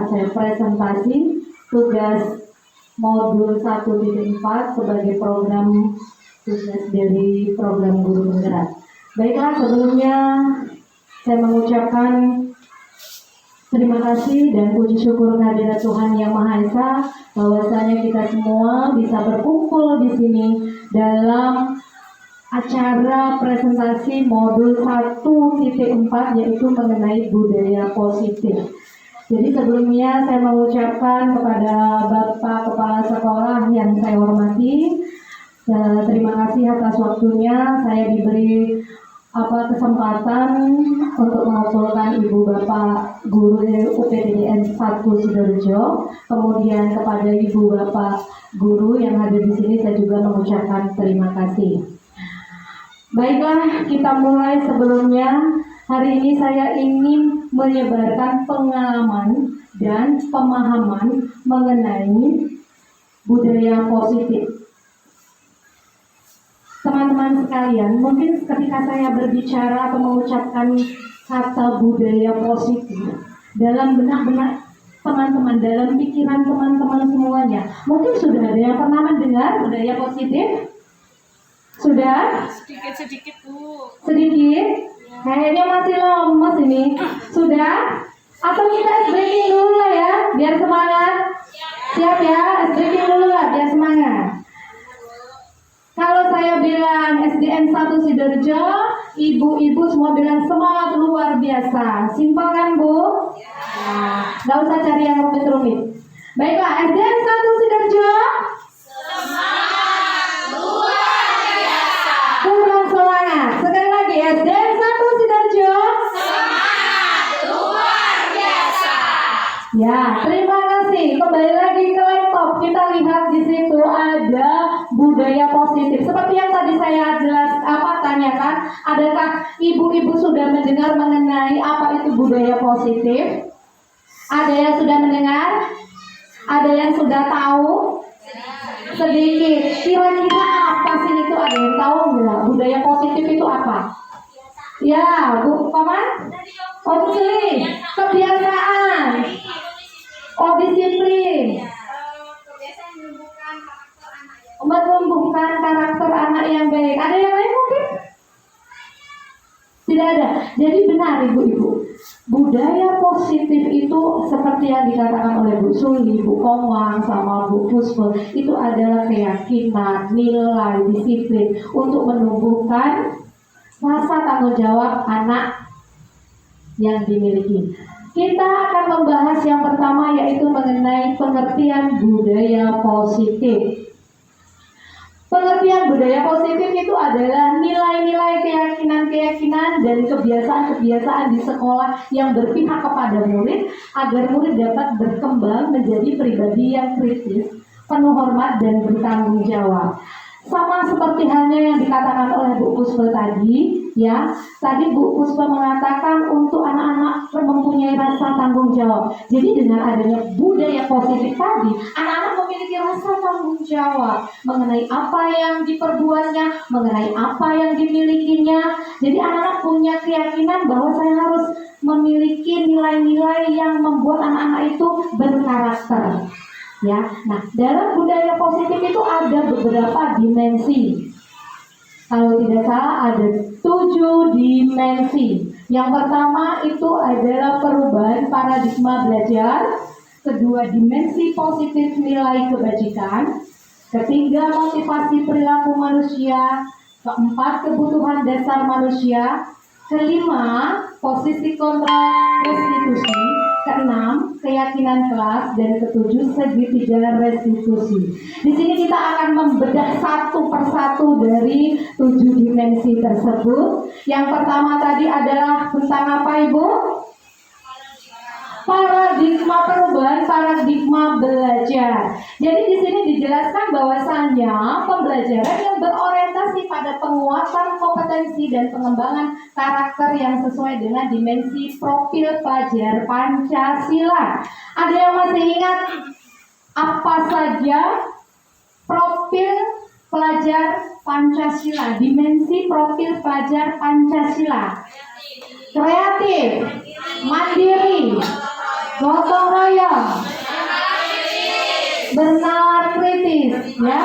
saya presentasi tugas modul 1.4 sebagai program tugas dari program guru penggerak. Baiklah, sebelumnya saya mengucapkan terima kasih dan puji syukur kehadirat Tuhan Yang Maha Esa bahwasanya kita semua bisa berkumpul di sini dalam acara presentasi modul 1.4 yaitu mengenai budaya positif. Jadi sebelumnya saya mengucapkan kepada Bapak Kepala Sekolah yang saya hormati, terima kasih atas waktunya. Saya diberi kesempatan untuk mengumpulkan Ibu Bapak Guru UPTDN 1 Sidoarjo, kemudian kepada Ibu Bapak Guru yang hadir di sini saya juga mengucapkan terima kasih. Baiklah, kita mulai. Sebelumnya, hari ini saya ingin menyebarkan pengalaman dan pemahaman mengenai budaya positif. Teman-teman sekalian, mungkin ketika saya berbicara atau mengucapkan kata budaya positif dalam benak-benak teman-teman, dalam pikiran teman-teman semuanya, mungkin sudah ada yang pernah mendengar budaya positif? Sudah? Sedikit-sedikit, Bu. Sedikit? Kayaknya masih lemes ini. Sudah? Atau kita ice breaking dulu lah ya, biar semangat. Siap ya, ice breaking dulu lah, biar semangat. Kalau saya bilang SDN 1 Sidoarjo, ibu-ibu semua bilang semangat luar biasa. Simpel kan, Bu? Nah, nggak usah cari yang rumit-rumit. Baiklah, SDN 1 Sidoarjo. Kurang semangat. Sekali lagi, SDN 1 Sidoarjo. Semangat luar biasa. Ya, terima kasih. Kembali lagi ke laptop. Kita lihat di situ ada budaya positif. Seperti yang tadi saya tanyakan, adakah ibu-ibu sudah mendengar mengenai apa itu budaya positif? Ada yang sudah mendengar? Ada yang sudah tahu? Sedikit. Kira-kira apa sih itu? Ada yang tahu nggak? Budaya positif itu apa? Ya, Bu Paman? Oh, disiplin. Kebiasaan. Oh, disiplin. Menumbuhkan karakter anak yang baik. Ada yang lain mungkin? Tidak ada. Jadi benar ibu-ibu, budaya positif itu seperti yang dikatakan oleh Bu Suli, Bu Komang, sama Bu Puspa, itu adalah keyakinan, nilai, disiplin untuk menumbuhkan rasa tanggung jawab anak yang dimiliki. Kita akan membahas yang pertama yaitu mengenai pengertian budaya positif. Pengertian budaya positif itu adalah nilai-nilai, keyakinan-keyakinan dan kebiasaan-kebiasaan di sekolah yang berpihak kepada murid agar murid dapat berkembang menjadi pribadi yang kritis, penuh hormat dan bertanggung jawab. Sama seperti halnya yang dikatakan oleh Bu Puspa tadi, ya. Tadi Bu Puspa mengatakan untuk anak-anak mempunyai rasa tanggung jawab. Jadi dengan adanya budaya positif tadi, anak-anak memiliki rasa tanggung jawab mengenai apa yang diperbuatnya, mengenai apa yang dimilikinya. Jadi anak-anak punya keyakinan bahwa saya harus memiliki nilai-nilai yang membuat anak-anak itu berkarakter. Ya, nah dalam budaya positif itu ada beberapa dimensi. Kalau tidak salah ada 7 dimensi. Yang pertama itu adalah perubahan paradigma belajar. Kedua, dimensi positif nilai kebajikan. Ketiga, motivasi perilaku manusia. Keempat, kebutuhan dasar manusia. Kelima, posisi kontrol restitusi. Keenam, keyakinan kelas. Dan ketujuh, segitiga restitusi. Di sini kita akan membedah satu persatu dari 7 dimensi tersebut. Yang pertama tadi adalah tentang apa, Ibu? Paradigma perubahan, paradigma belajar. Jadi di sini dijelaskan bahwasannya pembelajaran yang berorientasi pada penguatan kompetensi dan pengembangan karakter yang sesuai dengan dimensi profil pelajar Pancasila. Ada yang masih ingat apa saja profil pelajar Pancasila? Dimensi profil pelajar Pancasila: kreatif, mandiri, gotong royong, bernalar kritis, ya.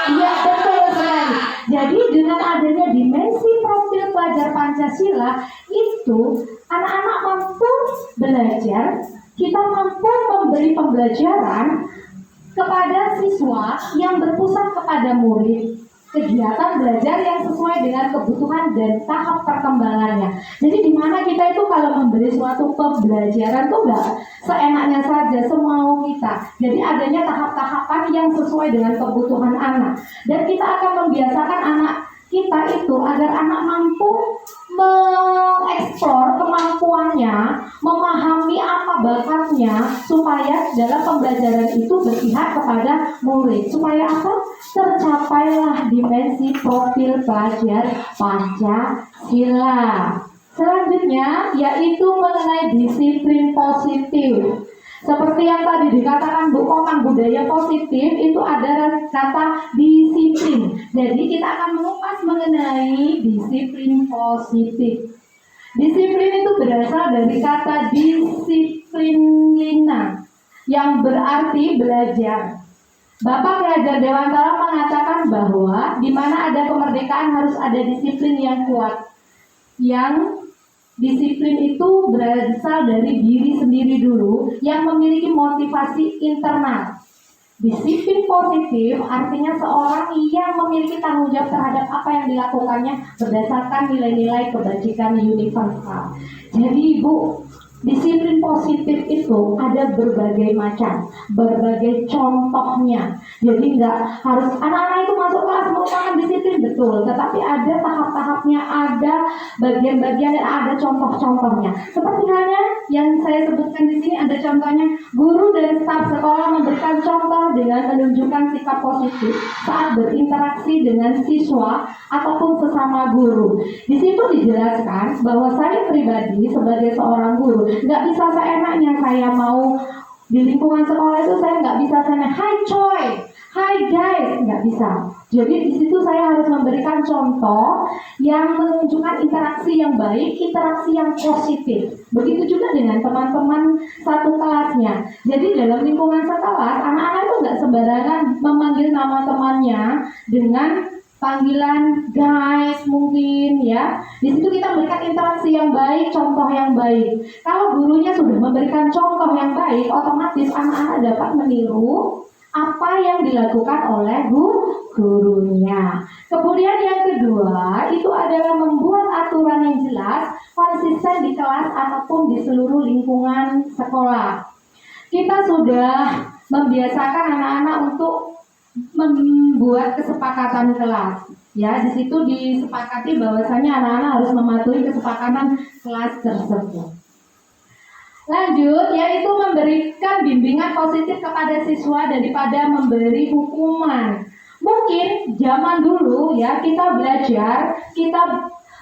Iya, betul sekali. Jadi dengan adanya dimensi profil pelajar Pancasila itu anak-anak mampu belajar, kita mampu memberi pembelajaran kepada siswa yang berpusat kepada murid, kegiatan belajar yang sesuai dengan kebutuhan dan tahap perkembangannya. Jadi di mana kita itu kalau memberi suatu pembelajaran tuh enggak seenaknya saja, semau kita. Jadi adanya tahap-tahapan yang sesuai dengan kebutuhan anak. Dan kita akan membiasakan anak kita itu agar anak mampu mengeksplor kemampuannya, memahami apa bakatnya, supaya dalam pembelajaran itu berpihak kepada murid. Supaya apa? Tercapailah dimensi profil pelajar Pancasila. Selanjutnya yaitu mengenai disiplin positif. Seperti yang tadi dikatakan Bu Komang, budaya positif itu ada kata disiplin. Jadi kita akan mengupas mengenai disiplin positif. Disiplin itu berasal dari kata disiplinina yang berarti belajar. Bapak Ki Hajar Dewantara mengatakan bahwa di mana ada kemerdekaan harus ada disiplin yang kuat. Yang disiplin itu berasal dari diri sendiri dulu yang memiliki motivasi internal. Disiplin positif artinya seorang yang memiliki tanggung jawab terhadap apa yang dilakukannya berdasarkan nilai-nilai kebajikan universal. Jadi Bu, disiplin positif itu ada berbagai macam, berbagai contohnya. Jadi nggak harus anak-anak itu masuk kelas merupakan disiplin, betul. Tetapi ada tahap-tahapnya, ada bagian-bagian, ada contoh-contohnya. Seperti halnya yang saya sebutkan di sini ada contohnya, guru dan staf sekolah memberikan contoh dengan menunjukkan sikap positif saat berinteraksi dengan siswa ataupun sesama guru. Di situ dijelaskan bahwa saya pribadi sebagai seorang guru nggak bisa seenaknya saya mau di lingkungan sekolah itu saya nggak bisa seenaknya, hai coy, hai guys, nggak bisa. Jadi di situ saya harus memberikan contoh yang menunjukkan interaksi yang baik, interaksi yang positif. Begitu juga dengan teman-teman satu kelasnya. Jadi dalam lingkungan sekelas, anak-anak itu nggak sembarangan memanggil nama temannya dengan panggilan guys mungkin ya. Di situ kita memberikan interaksi yang baik, contoh yang baik. Kalau gurunya sudah memberikan contoh yang baik, otomatis anak-anak dapat meniru apa yang dilakukan oleh gurunya. Kemudian yang kedua itu adalah membuat aturan yang jelas, konsisten di kelas ataupun di seluruh lingkungan sekolah. Kita sudah membiasakan anak-anak untuk membuat kesepakatan kelas. Ya, di situ disepakati bahwasanya anak-anak harus mematuhi kesepakatan kelas tersebut. Lanjut, yaitu memberikan bimbingan positif kepada siswa daripada memberi hukuman. Mungkin zaman dulu ya kita belajar, kita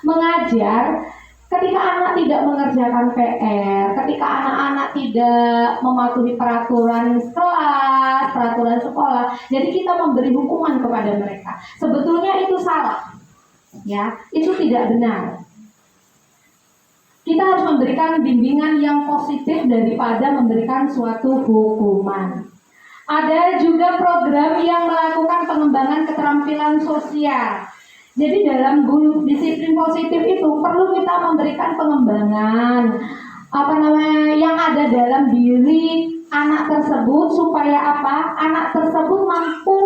mengajar, ketika anak tidak mengerjakan PR, ketika anak-anak tidak mematuhi peraturan kelas, peraturan sekolah, jadi kita memberi hukuman kepada mereka. Sebetulnya itu salah, ya, itu tidak benar. Kita harus memberikan bimbingan yang positif daripada memberikan suatu hukuman. Ada juga program yang melakukan pengembangan keterampilan sosial. Jadi dalam disiplin positif itu perlu kita memberikan pengembangan yang ada dalam diri anak tersebut supaya apa? Anak tersebut mampu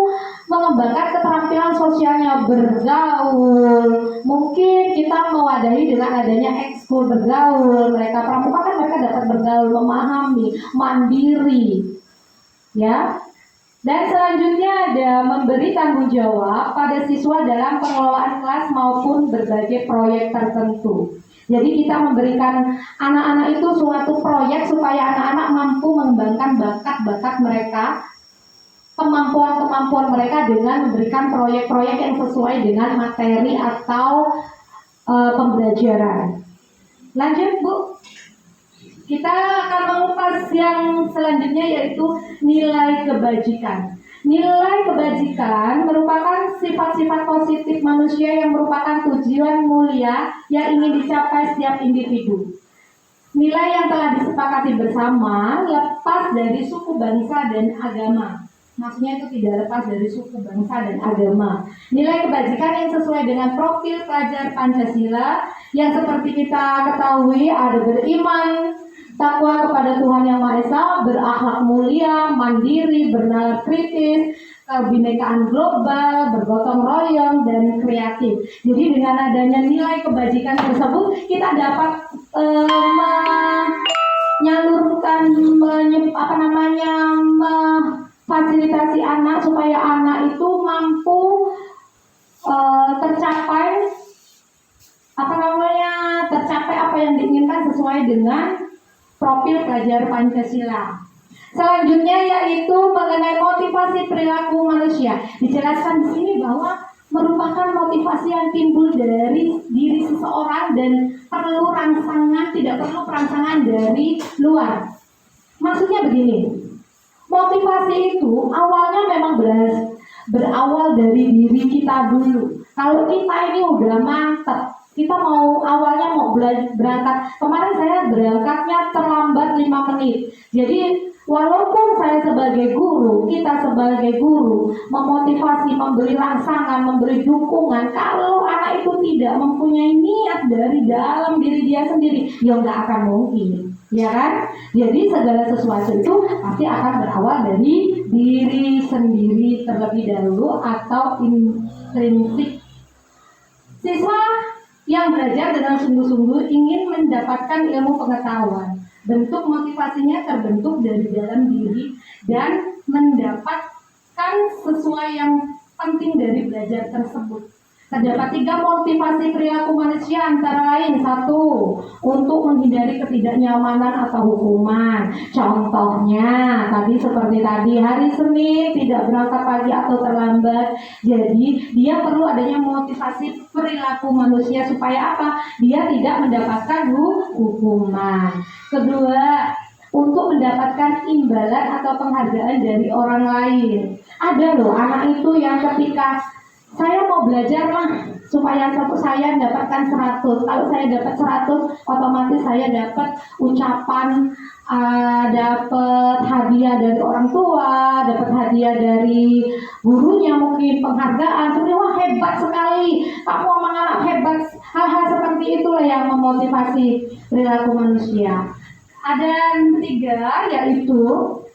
mengembangkan keterampilan sosialnya, bergaul. Mungkin kita mewadahi dengan adanya ekskul bergaul. Mereka pramuka kan mereka dapat bergaul, memahami, mandiri. Ya. Dan selanjutnya ada memberi tanggung jawab pada siswa dalam pengelolaan kelas maupun berbagai proyek tertentu. Jadi kita memberikan anak-anak itu suatu proyek supaya anak-anak mampu mengembangkan bakat-bakat mereka, kemampuan-kemampuan mereka dengan memberikan proyek-proyek yang sesuai dengan materi atau pembelajaran. Lanjut Bu. Kita akan mengupas yang selanjutnya yaitu nilai kebajikan. Nilai kebajikan merupakan sifat-sifat positif manusia yang merupakan tujuan mulia yang ingin dicapai setiap individu. nilai yang telah disepakati bersama lepas dari suku, bangsa, dan agama. Maksudnya itu tidak lepas dari suku, bangsa, dan agama. Nilai kebajikan yang sesuai dengan profil pelajar Pancasila yang seperti kita ketahui ada beriman, takwa kepada Tuhan Yang Maha Esa, berakhlak mulia, mandiri, bernalar kritis, kebinekaan global, bergotong royong, dan kreatif. Jadi dengan adanya nilai kebajikan tersebut kita dapat menyalurkan, fasilitasi anak supaya anak itu mampu tercapai tercapai apa yang diinginkan sesuai dengan profil pelajar Pancasila. Selanjutnya yaitu mengenai motivasi perilaku manusia. Dijelaskan di sini bahwa merupakan motivasi yang timbul dari diri seseorang dan perlu rangsangan, tidak perlu rangsangan dari luar. Maksudnya begini, motivasi itu awalnya memang berawal dari diri kita dulu. Kalau kita ini udah mantep, kita awalnya mau berangkat. Kemarin saya berangkatnya terlambat 5 menit. Jadi walaupun saya sebagai guru, kita sebagai guru memotivasi, memberi rangsangan, memberi dukungan, kalau anak itu tidak mempunyai niat dari dalam diri dia sendiri, ya nggak akan mungkin, ya kan? Jadi segala sesuatu itu pasti akan berawal dari diri sendiri terlebih dahulu atau intrinsik. Siswa yang belajar dengan sungguh-sungguh ingin mendapatkan ilmu pengetahuan. Bentuk motivasinya terbentuk dari dalam diri dan mendapatkan sesuai yang penting dari belajar tersebut. Terdapat 3 motivasi perilaku manusia, antara lain 1. Untuk menghindari ketidaknyamanan atau hukuman. Contohnya seperti tadi hari Senin tidak berangkat pagi atau terlambat. Jadi dia perlu adanya motivasi perilaku manusia supaya apa? Dia tidak mendapatkan hukuman. Kedua, untuk mendapatkan imbalan atau penghargaan dari orang lain. Ada loh anak itu yang ketika saya mau belajar supaya saya dapatkan 100. Kalau saya dapat 100, otomatis saya dapat ucapan, dapat hadiah dari orang tua, dapat hadiah dari gurunya, mungkin penghargaan. Sebenarnya wah hebat sekali, kamu memang anak hebat. Hal-hal seperti itulah yang memotivasi perilaku manusia. Ada 3, yaitu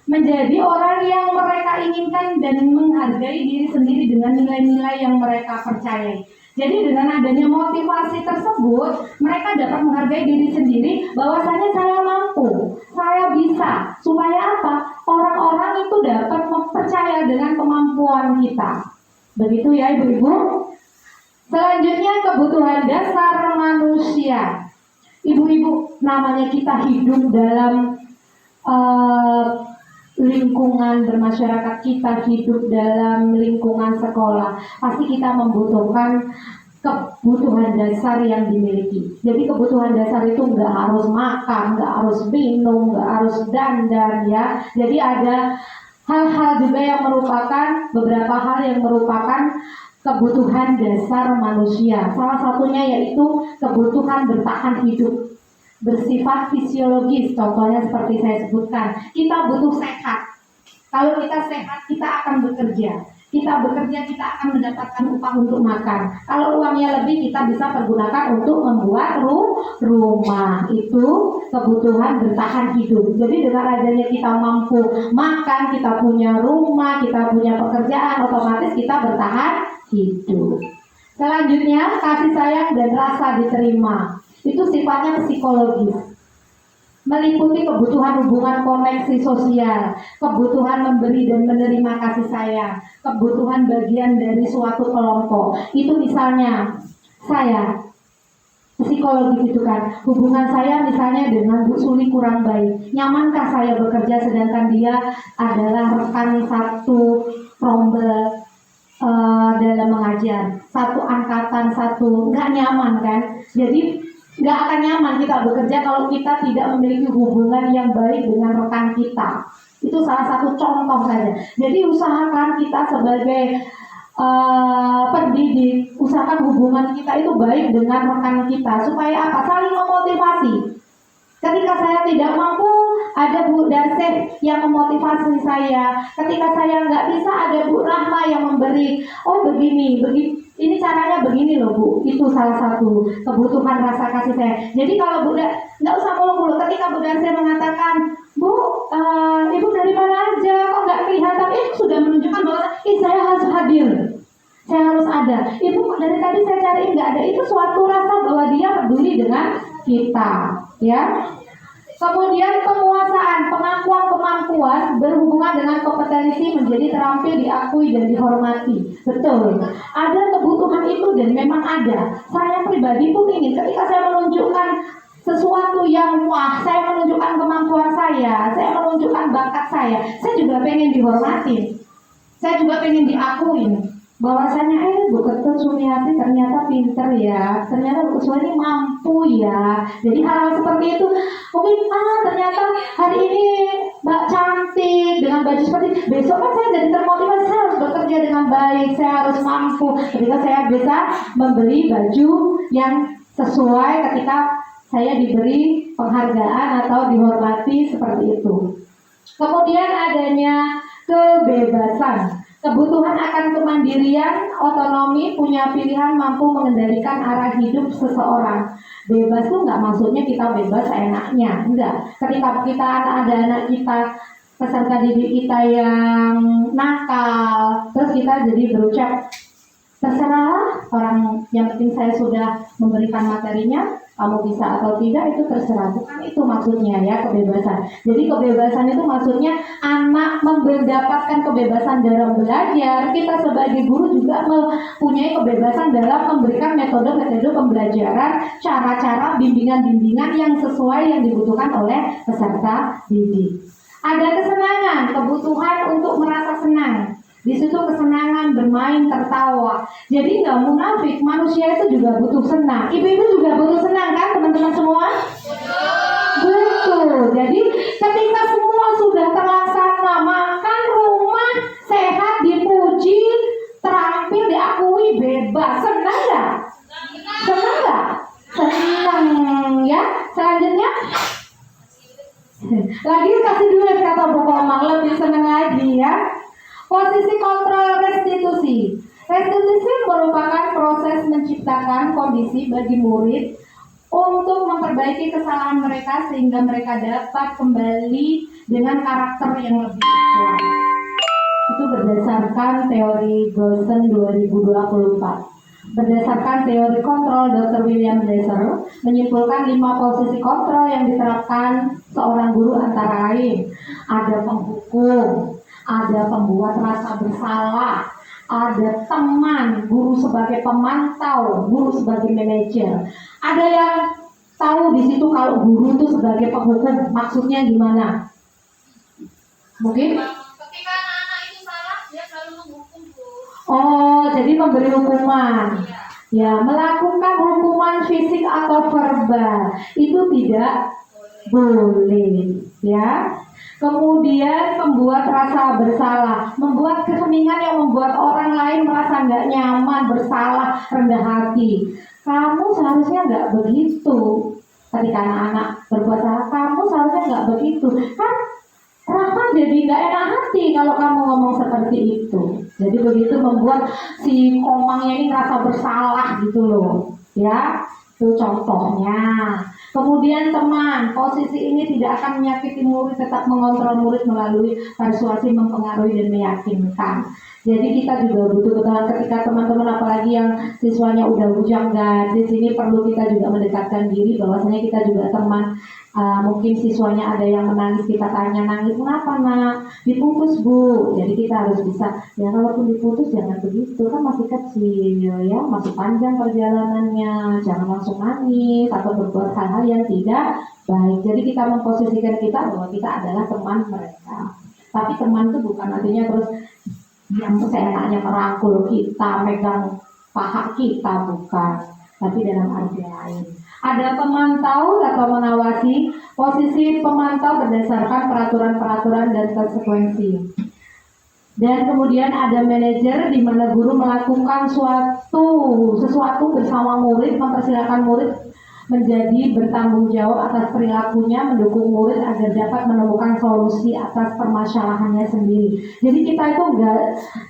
menjadi orang yang mereka inginkan dan menghargai diri sendiri dengan nilai-nilai yang mereka percayai. Jadi dengan adanya motivasi tersebut, mereka dapat menghargai diri sendiri bahwasanya saya mampu, saya bisa. Supaya apa? Orang-orang itu dapat percaya dengan kemampuan kita. Begitu ya ibu-ibu. Selanjutnya kebutuhan dasar manusia. Ibu-ibu, namanya kita hidup dalam lingkungan bermasyarakat, kita hidup dalam lingkungan sekolah, pasti kita membutuhkan kebutuhan dasar yang dimiliki. Jadi kebutuhan dasar itu nggak harus makan, nggak harus minum, nggak harus dandan ya. Jadi ada hal-hal juga yang merupakan, beberapa hal yang merupakan kebutuhan dasar manusia. Salah satunya yaitu kebutuhan bertahan hidup, bersifat fisiologis. Contohnya seperti saya sebutkan, kita butuh sehat. Kalau kita sehat, kita akan bekerja. Kita bekerja, kita akan mendapatkan upah untuk makan. Kalau uangnya lebih, kita bisa pergunakan untuk membuat rumah. Itu kebutuhan bertahan hidup. Jadi dengan adanya kita mampu makan, kita punya rumah, kita punya pekerjaan, otomatis kita bertahan hidup. Selanjutnya, kasih sayang dan rasa diterima. Itu sifatnya psikologis, meliputi kebutuhan hubungan koneksi sosial, kebutuhan memberi dan menerima kasih sayang, kebutuhan bagian dari suatu kelompok. Itu misalnya saya, psikologis itu kan, hubungan saya misalnya dengan Bu Suli kurang baik. Nyamankah saya bekerja sedangkan dia adalah rekan satu rombel dalam mengajar, satu angkatan, nggak nyaman kan? Jadi nggak akan nyaman kita bekerja kalau kita tidak memiliki hubungan yang baik dengan rekan kita. Itu salah satu contoh saja. Jadi usahakan kita sebagai pendidik, usahakan hubungan kita itu baik dengan rekan kita. Supaya apa? Saling memotivasi. Ketika saya tidak mampu, ada Bu Darsen yang memotivasi saya. Ketika saya nggak bisa, ada Bu Rahma yang memberi. Oh begini, ini caranya begini loh Bu. Itu salah satu kebutuhan rasa kasih saya. Jadi kalau Bu nggak usah mulu-mulu. Ketika Bu Darsen mengatakan, Bu, Ibu dari mana aja? Kok nggak kelihatan? Sudah menunjukkan bahwa saya harus hadir. Saya harus ada. Ibu dari tadi saya cariin nggak ada. Itu suatu rasa bahwa dia peduli dengan kita, ya. Kemudian penguasaan, pengakuan kemampuan berhubungan dengan kompetensi menjadi terampil, diakui dan dihormati. Betul. Ada kebutuhan itu dan memang ada. Saya pribadi pun ingin ketika saya menunjukkan sesuatu yang wah, saya menunjukkan kemampuan saya menunjukkan bakat saya juga pengen dihormati. Saya juga pengen diakui. Bahwasanya Bu Ketut Sumiati ternyata pinter ya, ternyata Bu Ketut ini mampu ya. Jadi hal-hal seperti itu mungkin ternyata hari ini Mbak cantik dengan baju seperti itu. Besok kan saya jadi termotivasi, saya harus bekerja dengan baik, saya harus mampu ketika saya bisa membeli baju yang sesuai ketika saya diberi penghargaan atau dihormati seperti itu. Kemudian adanya kebebasan. Kebutuhan akan kemandirian, otonomi, punya pilihan, mampu mengendalikan arah hidup seseorang. Bebas tuh nggak maksudnya kita bebas seenaknya, enggak. Ketika kita ada anak kita, peserta didik kita yang nakal, terus kita jadi berucap, terserah orang, yang penting saya sudah memberikan materinya, kamu bisa atau tidak itu terserah. Bukan itu maksudnya ya kebebasan. Jadi kebebasan itu maksudnya anak mendapatkan kebebasan dalam belajar. Kita sebagai guru juga mempunyai kebebasan dalam memberikan metode-metode pembelajaran, cara-cara, bimbingan-bimbingan yang sesuai yang dibutuhkan oleh peserta didik. Ada kesenangan, kebutuhan untuk merasa senang. Di situ kesenangan, bermain, tertawa. Jadi nggak munafik, manusia itu juga butuh senang. Ibu-ibu juga butuh senang kan teman-teman semua? Betul. Jadi ketika semua sudah terlaksana, makan, rumah, sehat, dipuji, terampil, diakui, bebas, senang nggak? Senang nggak? Senang ya. Selanjutnya lagi kasih duit kata Bu Komang, lebih senang lagi ya. Posisi kontrol restitusi. Restitusi merupakan proses menciptakan kondisi bagi murid untuk memperbaiki kesalahan mereka sehingga mereka dapat kembali dengan karakter yang lebih kuat. Itu berdasarkan teori Goshen 2024. Berdasarkan teori kontrol, Dr. William Glasser menyimpulkan 5 posisi kontrol yang diterapkan seorang guru antara lain. Ada penghukum, ada pembuat rasa bersalah, ada teman, guru sebagai pemantau, guru sebagai manajer. Ada yang tahu di situ kalau guru itu sebagai penghukum, maksudnya gimana? Mungkin? Ketika anak-anak itu salah, dia selalu menghukum, Bu. Oh, jadi memberi hukuman. Ya, melakukan hukuman fisik atau verbal itu tidak boleh, ya. Kemudian membuat rasa bersalah, membuat keheningan yang membuat orang lain merasa nggak nyaman, bersalah, rendah hati. Kamu seharusnya nggak begitu. Ketika anak-anak berbuat salah, kamu seharusnya nggak begitu. Kan Rahma jadi nggak enak hati kalau kamu ngomong seperti itu. Jadi begitu membuat si Komangnya ini merasa bersalah gitu loh, ya. Itu contohnya. Kemudian teman, posisi ini tidak akan menyakiti murid, tetap mengontrol murid melalui persuasi, mempengaruhi dan meyakinkan. Jadi kita juga butuh keterangan ketika teman-teman apalagi yang siswanya udah bujang di sini perlu kita juga mendekatkan diri bahwasanya kita juga teman. Mungkin siswanya ada yang menangis, kita tanya, nangis kenapa nak? Diputus Bu. Jadi kita harus bisa, ya kalaupun diputus jangan begitu, kan masih kecil ya, masih panjang perjalanannya, jangan langsung nangis atau berbuat hal-hal yang tidak baik. Jadi kita memposisikan kita bahwa kita adalah teman mereka. Tapi teman itu bukan artinya terus yang seenaknya merangkul kita, megang paha kita, bukan. Tapi dalam arti lain. Ada pemantau atau mengawasi. Posisi pemantau berdasarkan peraturan-peraturan dan konsekuensi. Dan kemudian ada manajer di mana guru melakukan sesuatu bersama murid, mempersilakan murid menjadi bertanggung jawab atas perilakunya, mendukung murid agar dapat menemukan solusi atas permasalahannya sendiri. Jadi kita itu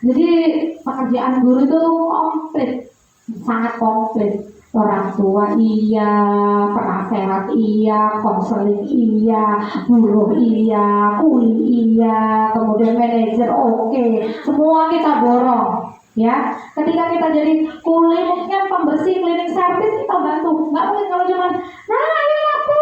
jadi pekerjaan guru itu komplit, sangat komplit. Orang tua iya, penasehat iya, konseling iya, buruh iya, kuli iya, kemudian manajer oke, semua kita borong. Ya, ketika kita jadi kuli mungkin pembersih cleaning service kita bantu. Nggak mungkin kalau cuman ini aku,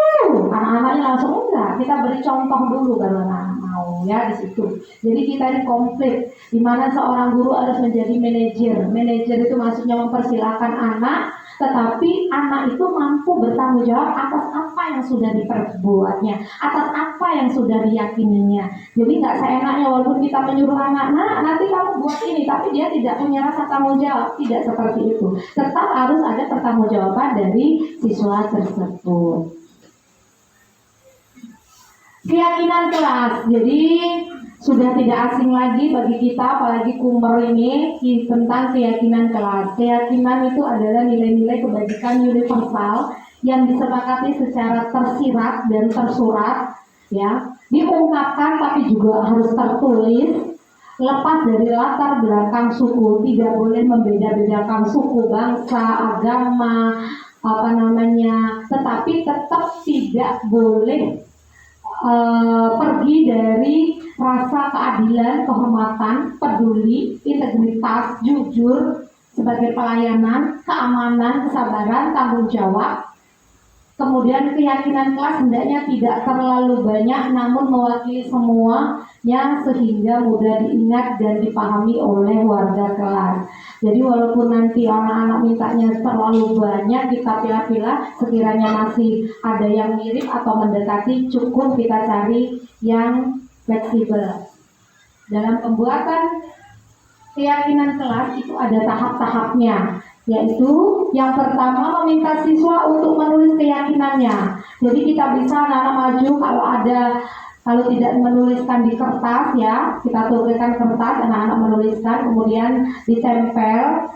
anak-anaknya langsung enggak. Kita beri contoh dulu baru anak mau ya di situ. Jadi kita ini komplit. Di mana seorang guru harus menjadi manajer. Manajer itu maksudnya mempersilahkan anak, tetapi anak itu mampu bertanggung jawab atas apa yang sudah diperbuatnya, atas apa yang sudah diyakininya. Jadi nggak seenaknya walaupun kita menyuruh anak, nah nanti kamu buat ini, tapi dia tidak punya rasa tanggung jawab. Tidak seperti itu. Tetap harus ada pertanggungjawaban dari siswa tersebut. Keyakinan kelas. Jadi sudah tidak asing lagi bagi kita, apalagi Kumer ini, tentang keyakinan kelas. Keyakinan itu adalah nilai-nilai kebajikan universal yang disepakati secara tersirat dan tersurat, ya, diungkapkan tapi juga harus tertulis, lepas dari latar belakang suku, tidak boleh membeda-bedakan suku, bangsa, agama, tetapi tetap tidak boleh pergi dari rasa keadilan, kehormatan, peduli, integritas, jujur sebagai pelayanan, keamanan, kesabaran, tanggung jawab. Kemudian keyakinan kelas hendaknya tidak terlalu banyak namun mewakili semuanya sehingga mudah diingat dan dipahami oleh warga kelas. Jadi walaupun nanti anak-anak mintanya terlalu banyak, kita pilih-pilih, sekiranya masih ada yang mirip atau mendekati, cukup kita cari yang fleksibel. Dalam pembuatan keyakinan kelas itu ada tahap-tahapnya, yaitu yang pertama meminta siswa untuk menulis keyakinannya. Jadi kita bisa anak-anak maju kalau tidak menuliskan di kertas, ya kita tuliskan kertas, anak-anak menuliskan, kemudian ditempel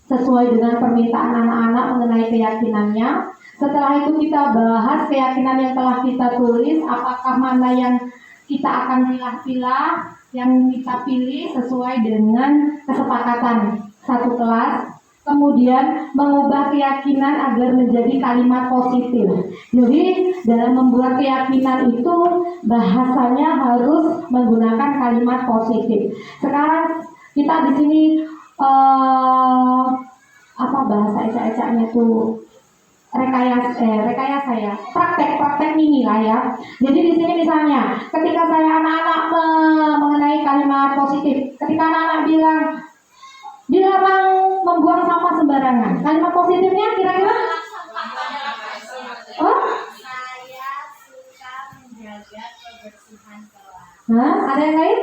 sesuai dengan permintaan anak-anak mengenai keyakinannya. Setelah itu kita bahas keyakinan yang telah kita tulis, apakah mana yang kita akan pilah-pilah, yang kita pilih sesuai dengan kesepakatan satu kelas. Kemudian mengubah keyakinan agar menjadi kalimat positif. Jadi dalam membuat keyakinan itu bahasanya harus menggunakan kalimat positif. Sekarang kita di sini bahasa ecak-ecaknya tuh rekayasa ya, praktek mini lah ya. Jadi di sini misalnya ketika saya anak-anak mengenai kalimat positif, ketika anak-anak bilang dilarang membuang sampah sembarangan, kalimat positifnya kira-kira Saya suka menjaga kebersihan kelas. ada yang lain?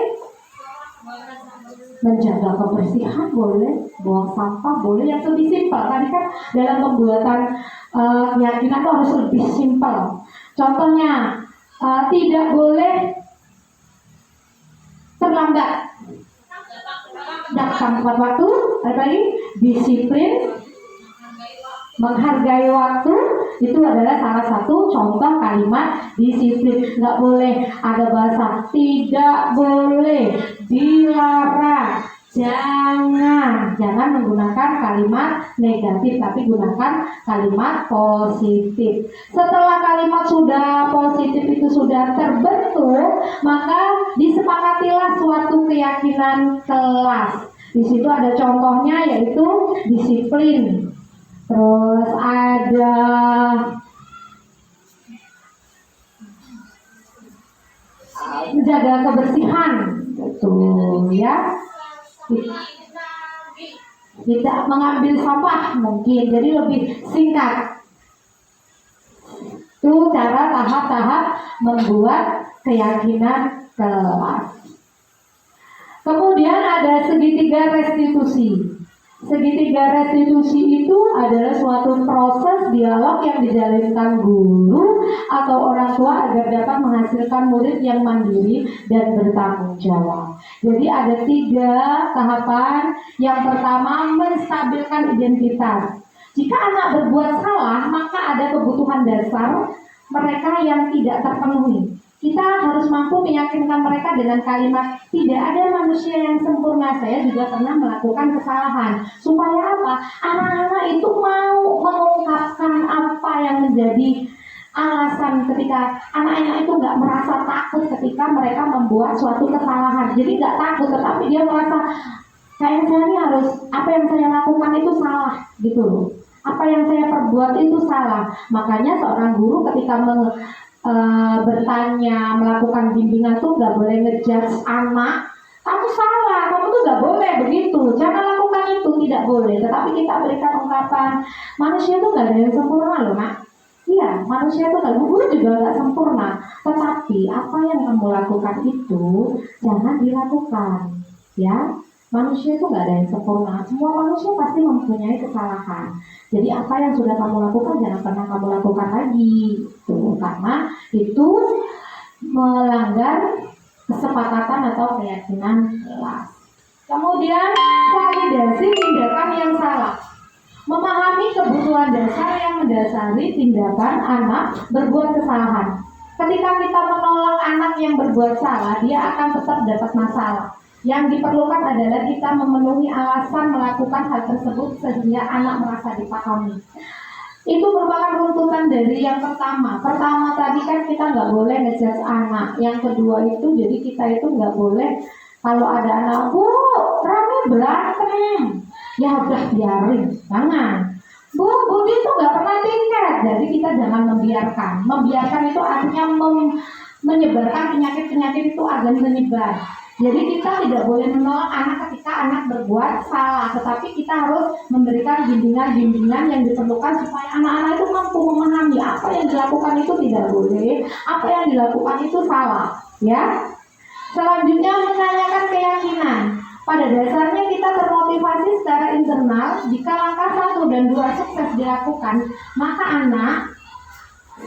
Menjaga kebersihan boleh, buang sampah boleh, yang lebih simpel. Tadi kan dalam pembuatan keyakinan itu harus lebih simpel. Contohnya, tidak boleh terlambat, datang tepat waktu, ada lagi disiplin, menghargai waktu. Itu adalah salah satu contoh kalimat disiplin. Nggak boleh ada bahasa tidak boleh, dilarang, jangan menggunakan kalimat negatif, tapi gunakan kalimat positif. Setelah kalimat sudah positif itu sudah terbentuk, maka disepakatilah suatu keyakinan kelas. Di situ ada contohnya, yaitu disiplin. Terus ada menjaga kebersihan, betul ya. Tidak mengambil sampah mungkin, jadi lebih singkat. Itu cara tahap-tahap membuat keyakinan kelas. Kemudian ada segitiga restitusi. Segitiga restitusi itu adalah suatu proses dialog yang dijalankan guru atau orang tua agar dapat menghasilkan murid yang mandiri dan bertanggung jawab. Jadi ada 3 tahapan. Yang pertama, menstabilkan identitas. Jika anak berbuat salah, maka ada kebutuhan dasar mereka yang tidak terpenuhi. Kita harus mampu meyakinkan mereka dengan kalimat, tidak ada manusia yang sempurna, saya juga pernah melakukan kesalahan. Supaya apa? Anak-anak itu mau mengungkapkan apa yang menjadi alasan ketika anak-anak itu nggak merasa takut ketika mereka membuat suatu kesalahan. Jadi nggak takut, tetapi dia merasa kayak saya ini harus, apa yang saya lakukan itu salah gitu loh. Apa yang saya perbuat itu salah. Makanya seorang guru ketika bertanya, melakukan bimbingan tuh nggak boleh ngejudge anak. Kamu salah, kamu tuh nggak boleh begitu. Jangan lakukan itu, tidak boleh. Tetapi kita berikan ungkapan, manusia tuh nggak ada yang sempurna loh, nak. Iya, manusia itu nggak, guru juga nggak sempurna. Tetapi apa yang kamu lakukan itu jangan dilakukan, ya. Manusia itu nggak ada yang sempurna. Semua manusia pasti mempunyai kesalahan. Jadi apa yang sudah kamu lakukan jangan pernah kamu lakukan lagi, tuh, karena itu melanggar kesepakatan atau keyakinan kelas. Kemudian validasi tindakan yang salah. Memahami kebutuhan dasar yang mendasari tindakan anak berbuat kesalahan. Ketika kita menolak anak yang berbuat salah, dia akan tetap dapat masalah. Yang diperlukan adalah kita memenuhi alasan melakukan hal tersebut sehingga anak merasa dipahami. Itu merupakan runtutan dari yang pertama. Pertama tadi kan kita nggak boleh ngejudge anak. Yang kedua itu jadi kita itu nggak boleh kalau ada anak, bu, rame berantem. Ya udah biarin, jangan. Bu, Budi itu nggak pernah tiket. Jadi kita jangan membiarkan. Membiarkan itu artinya menyebarkan penyakit-penyakit itu agar menyebar. Jadi kita tidak boleh menolak anak ketika anak berbuat salah, tetapi kita harus memberikan bimbingan-bimbingan yang diperlukan supaya anak-anak itu mampu memahami apa yang dilakukan itu tidak boleh, apa yang dilakukan itu salah, ya. Selanjutnya menanyakan keyakinan. Pada dasarnya kita termotivasi secara internal jika langkah 1 dan 2 sukses dilakukan, maka anak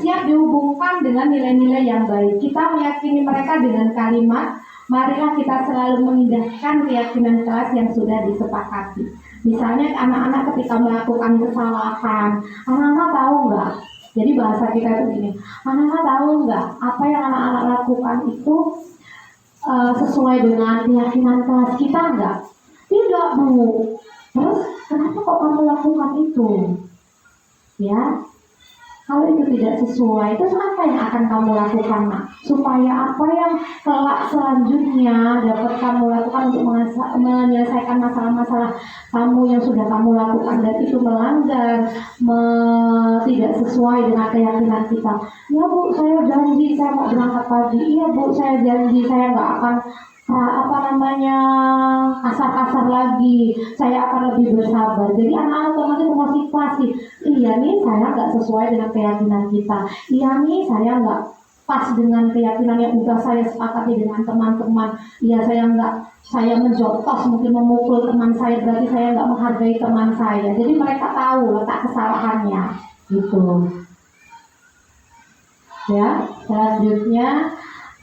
siap dihubungkan dengan nilai-nilai yang baik. Kita meyakini mereka dengan kalimat, marilah kita selalu mengindahkan keyakinan kelas yang sudah disepakati. Misalnya anak-anak ketika melakukan kesalahan, anak-anak tahu nggak? Jadi bahasa kita itu gini, anak-anak tahu nggak apa yang anak-anak lakukan itu sesuai dengan keyakinan kelas kita nggak? Tidak, Bu. Terus kenapa kok kamu lakukan itu? Ya, kalau itu tidak sesuai, itu apa yang akan kamu lakukan, nak? Supaya apa yang kelak selanjutnya dapat kamu lakukan untuk menyelesaikan masalah-masalah kamu yang sudah kamu lakukan dan itu melanggar, tidak sesuai dengan keyakinan kita. Ya Bu, saya janji saya mau berangkat pagi. Iya Bu, saya janji saya nggak akan kasar-kasar lagi, saya akan lebih bersabar. Jadi anak-anak otomatis motivasi. Iya nih, saya nggak sesuai dengan keyakinan kita. Iya nih, saya nggak pas dengan keyakinan yang udah saya sepakati dengan teman-teman. Iya, saya menjotos, mungkin memukul teman saya, berarti saya nggak menghargai teman saya. Jadi mereka tahu letak kesalahannya, gitu. Ya, selanjutnya.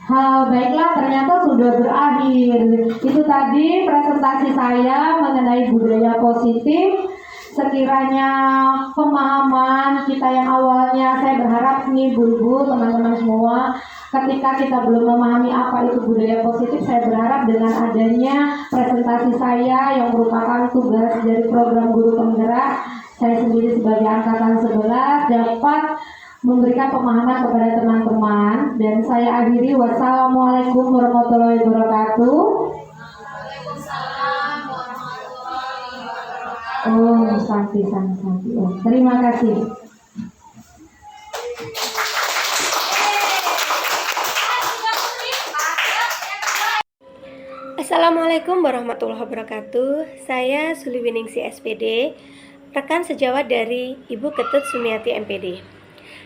Baiklah, ternyata sudah berakhir. Itu tadi presentasi saya mengenai budaya positif. Sekiranya pemahaman kita yang awalnya, saya berharap nih Bu, teman-teman semua, ketika kita belum memahami apa itu budaya positif, saya berharap dengan adanya presentasi saya yang merupakan tugas dari program guru penggerak, saya sendiri sebagai angkatan 11 dapat memberikan pemahaman kepada teman-teman. Dan saya akhiri, wassalamualaikum warahmatullahi wabarakatuh. Waalaikumsalam warahmatullahi wabarakatuh. Santi. Terima kasih. Assalamualaikum warahmatullahi wabarakatuh. Saya Suliwiningsi SPD, rekan sejawat dari Ibu Ketut Sumiati MPD.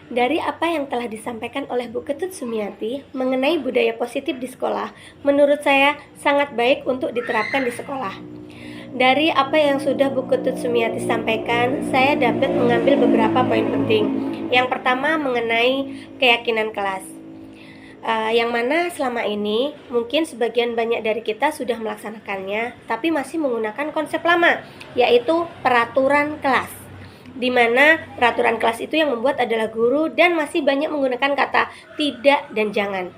Dari apa yang telah disampaikan oleh Bu Ketut Sumiati mengenai budaya positif di sekolah, menurut saya sangat baik untuk diterapkan di sekolah. Dari apa yang sudah Bu Ketut Sumiati sampaikan, saya dapat mengambil beberapa poin penting. Yang pertama mengenai keyakinan kelas, yang mana selama ini mungkin sebagian banyak dari kita sudah melaksanakannya, tapi masih menggunakan konsep lama, yaitu peraturan kelas. di mana peraturan kelas itu yang membuat adalah guru dan masih banyak menggunakan kata tidak dan jangan.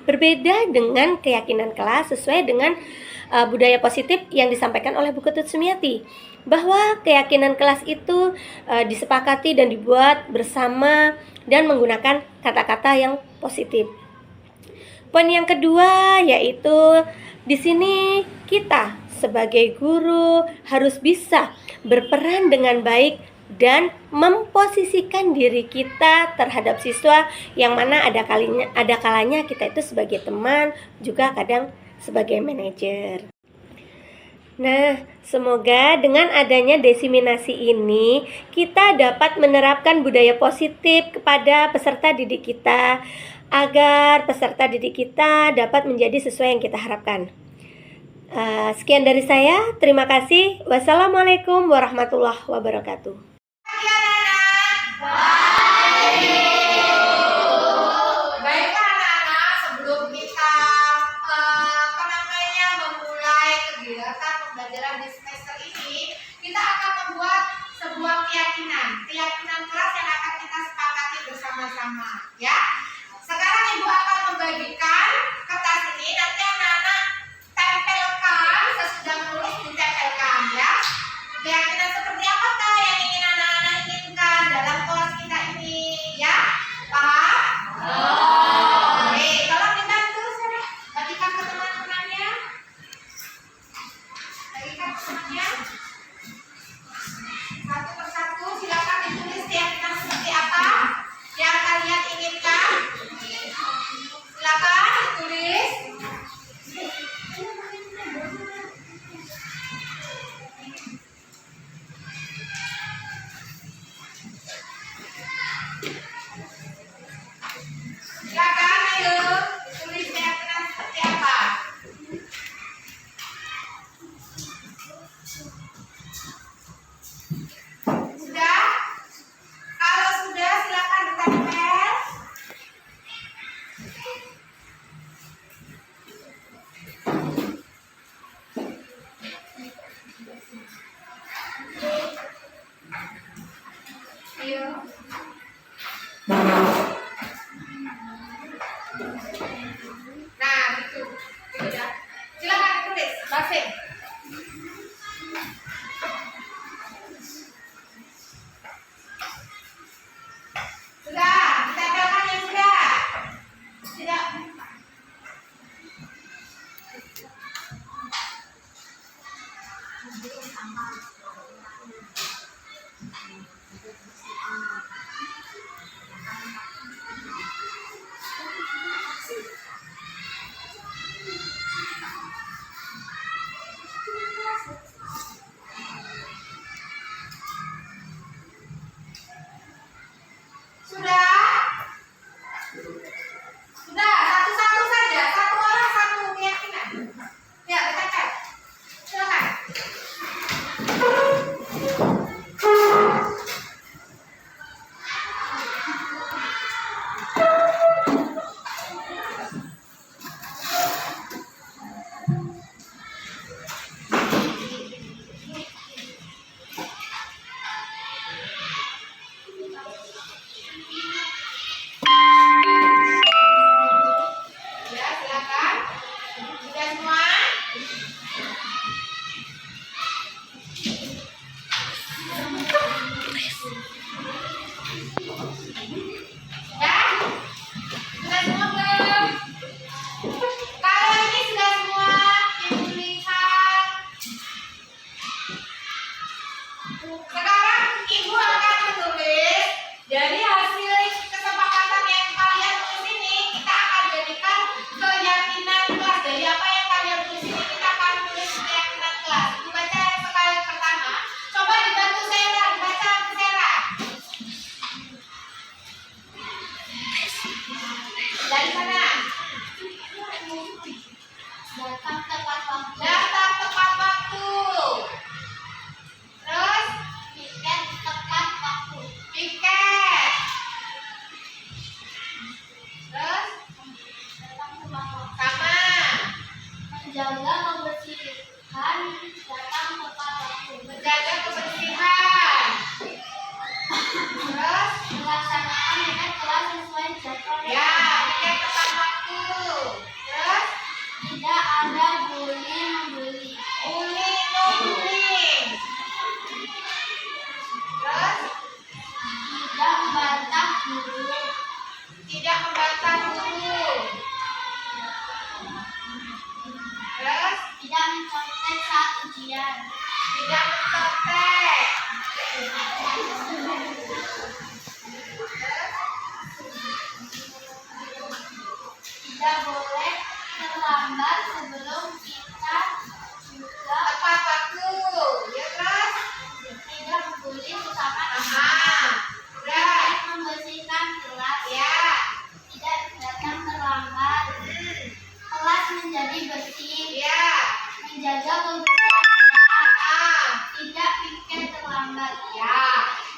Berbeda dengan keyakinan kelas sesuai dengan budaya positif yang disampaikan oleh Bu Ketut Sumiati, bahwa keyakinan kelas itu disepakati dan dibuat bersama dan menggunakan kata-kata yang positif. Poin yang kedua yaitu di sini kita sebagai guru harus bisa berperan dengan baik dan memposisikan diri kita terhadap siswa, yang mana ada kalanya kita itu sebagai teman, juga kadang sebagai manajer. Nah, semoga dengan adanya diseminasi ini kita dapat menerapkan budaya positif kepada peserta didik kita, agar peserta didik kita dapat menjadi sesuai yang kita harapkan. Sekian dari saya, terima kasih. Wassalamualaikum warahmatullahi wabarakatuh. Baiklah anak-anak, sebelum kita memulai kegiatan pembelajaran di semester ini, kita akan membuat sebuah keyakinan kelas yang akan kita sepakati bersama-sama, ya. Sekarang Ibu akan membagikan kertas ini, nanti anak-anak tempelkan, sesudah menulis ditempelkan, ya. Keyakinan seperti apakah yang ingin anak-anak inginkan dalam kelas kita ini, ya? Paham? Oke, tolong dibantu, saya bagikan ke teman-temannya. Bagikan ke temannya. Satu persatu, silakan ditulis keyakinan seperti apa yang kalian inginkan. Silakan ditulis. Silakan, ayo tulis keyakinan seperti apa. Sudah? Kalau sudah, silakan ditempel. Ayo. Nah, gitu. Gitu ya. Silakan tulis, Basim. Sudah, ditempelkan yang sudah. Tidak. Sudah? Sudah, satu-satu saja. Satu orang, satu keyakinan. Ya, ditempel. Silakan. Ya, silakan. Sudah semua? Ya? Sudah semua belum? Kalau ini sudah semua, Ibu lihat. Sekarang Ibu akan menulis dari hasil kesepakatan yang kalian tulis ini, kita akan jadikan keyakinan kelas. Dari apa yang kalian tulis ini, kita akan tulis keyakinan kelas. Ibu baca yang sekali pertama. Coba dibantu Sera, dibaca ke Sera. Dari sana. Datang tepat waktu. Datang tepat waktu. Terus piket tepat waktu. Piket. Terus datang tepat waktu. Sama. Menjaga kebersihan. Datang tepat waktu. Menjaga kebersihan. Terus Melaksanakan dengan kelas sesuai jadwal. ya, piket tepat waktu. Terus Tidak ada membeli. uli no bullying. Terus Tidak membantah guru. tidak membantah guru. Terus Tidak mencontek saat ujian. tidak mencontek. Tidak boleh terlambat sebelum kita juga Tepat waktu. Ya terus. tidak membuli sesama Aha. teman. Udah. Tidak membersihkan kelas. Ya. Tidak datang terlambat. Kelas menjadi bersih. Ya. Menjaga kebersihan kelas. Ah. Tidak piket terlambat. Ya.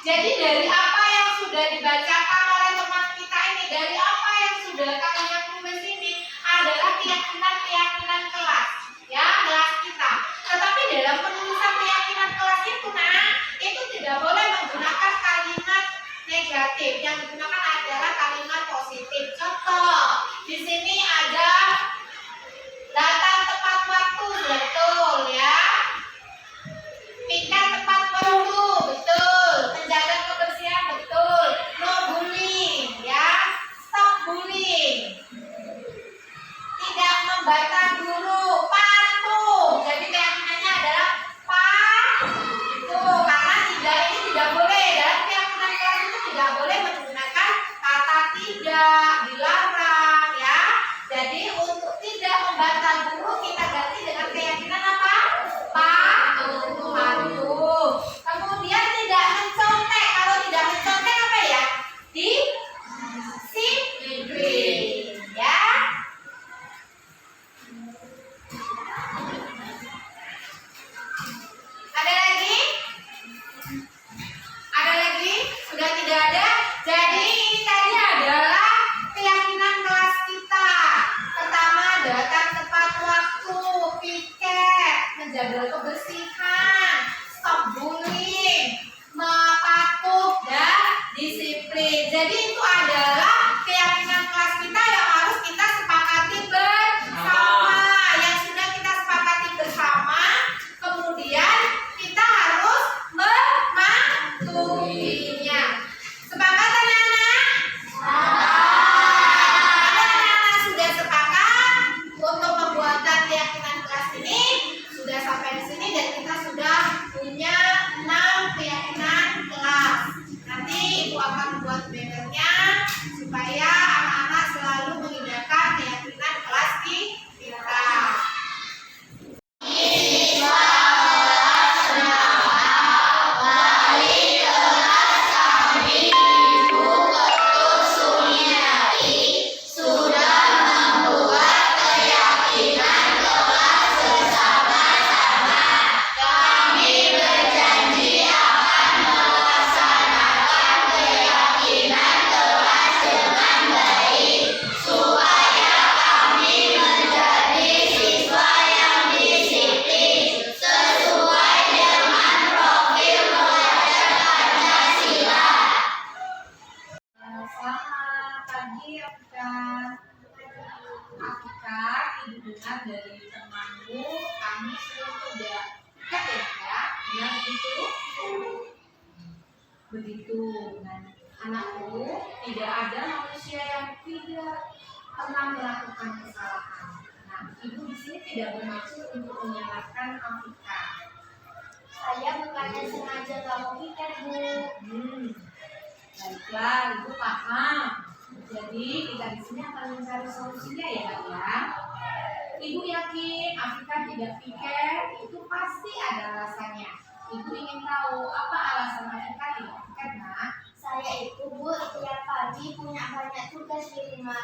Jadi dari apa yang sudah dibacakan oleh teman kita ini, dari apa yang sudah kalian tulis ini adalah keyakinan-keyakinan kelas, ya kelas kita. Tetapi dalam penulisan keyakinan kelas itu, nah, itu tidak boleh menggunakan kalimat negatif. Yang digunakan adalah kalimat positif. Contoh, di sini ada datang tepat waktu, betul ya. Piket tepat waktu, betul. Menjaga kebersihan, betul. No bullying, ya. Stop bullying. Tidak membantah guru, patuh. Jadi keyakinannya adalah patuh. Karena tidak ini tidak boleh dalam keyakinan kelas itu tidak boleh menggunakan kata tidak, dilarang, ya. Jadi untuk tidak membantah guru kita ganti dengan keyakinan apa? Patuh. Patuh. Kemudian tidak mencontek. Kalau tidak mencontek apa ya? Disiplin, ya. Ada lagi? Ada lagi? Sudah tidak ada? Jadi ini tadi adalah keyakinan kelas kita. Pertama, datang tepat waktu, piket, menjaga kebersihan, stop bullying, patuh dan disiplin. Jadi itu adalah keyakinan kelas kita yang harus kita sepakati bersama. Yang sudah kita sepakati bersama, kemudian kita harus mematuhinya. Sepakat anak-anak? Anak-anak sudah sepakat untuk pembuatan keyakinan kelas ini sudah sampai di sini dan kita sudah punya 6 keyakinan kelas. Nanti Ibu akan membuat bannernya supaya anak-anak selalu mengindahkan keyakinan kelas kita. Selamat pagi Afika. Afika, Ibu dengar dari temanmu kamu sering tidak dekat ya? Ya begitu? Begitu. Nah, anakku, tidak ada manusia yang tidak pernah melakukan kesalahan. Nah, Ibu di sini tidak bermaksud untuk menyalahkan Afika. Saya bukannya sengaja kamu piket, Bu. Baiklah, Ibu paham. Jadi kita di sini akan mencari solusinya ya, Kak ya. Ibu yakin Afika tidak piket itu pasti ada alasannya. Ibu ingin tahu apa alasan Afika tidak piket, Nak? Saya itu, Bu, setiap pagi punya banyak tugas di rumah.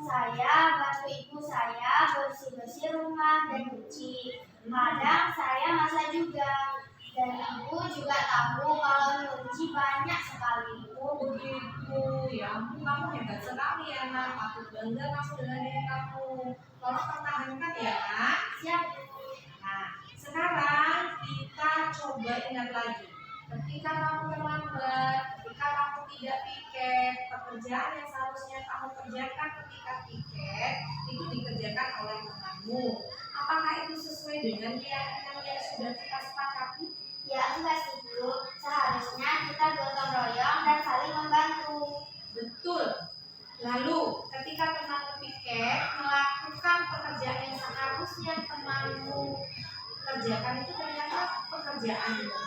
Saya bantu ibu saya bersih-bersih rumah dan cuci. Kadang saya masak juga. Dan ibu juga tahu kalau nyuci banyak sekali. Oh begitu, ya ampun kamu hebat sekali ya Nak. Aku bangga kamu dengan diri kamu. Tolong pertahankan ya Nak. Siap. Nah, sekarang kita coba ingat lagi. ketika kamu terlambat, ketika kamu tidak piket, pekerjaan yang seharusnya kamu kerjakan ketika piket itu dikerjakan oleh temanmu. Apakah itu sesuai dengan keyakinan yang sudah kita sepakati? Ya enggak sih Bu, seharusnya kita gotong royong dan saling membantu. Betul. Lalu ketika temanmu piket melakukan pekerjaan yang seharusnya temanmu kerjakan itu ternyata pekerjaanmu.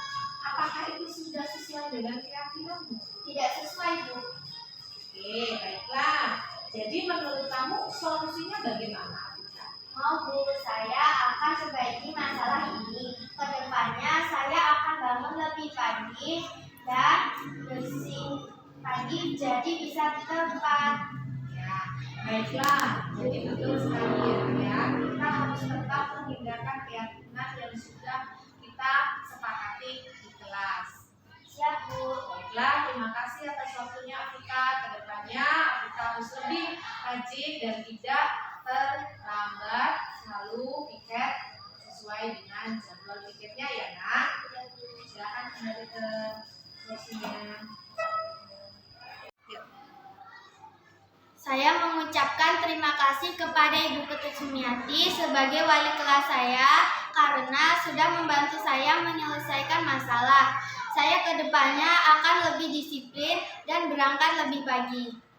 Apakah itu sudah sesuai dengan keyakinanmu? Tidak sesuai Bu. Oke, baiklah. Jadi menurut kamu solusinya bagaimana? Mau Bu, saya akan perbaiki masalah ini. Kedepannya saya akan bangun lebih pagi dan bersih pagi jadi bisa tepat. Ya, baiklah. Jadi betul sekali ya. Kita harus tetap menghindarkan keyakinan yang sudah kita sepakati di kelas. Siap Bu. Baiklah, terima kasih atas waktunya Afika. Kedepannya Afika harus lebih rajin dan tidak terlambat, selalu piket sesuai dengan jadwal piketnya ya nak. Silakan kembali ke kursinya. Saya mengucapkan terima kasih kepada Ibu Ketut Sumiati sebagai wali kelas saya karena sudah membantu saya menyelesaikan masalah. Saya kedepannya akan lebih disiplin dan berangkat lebih pagi.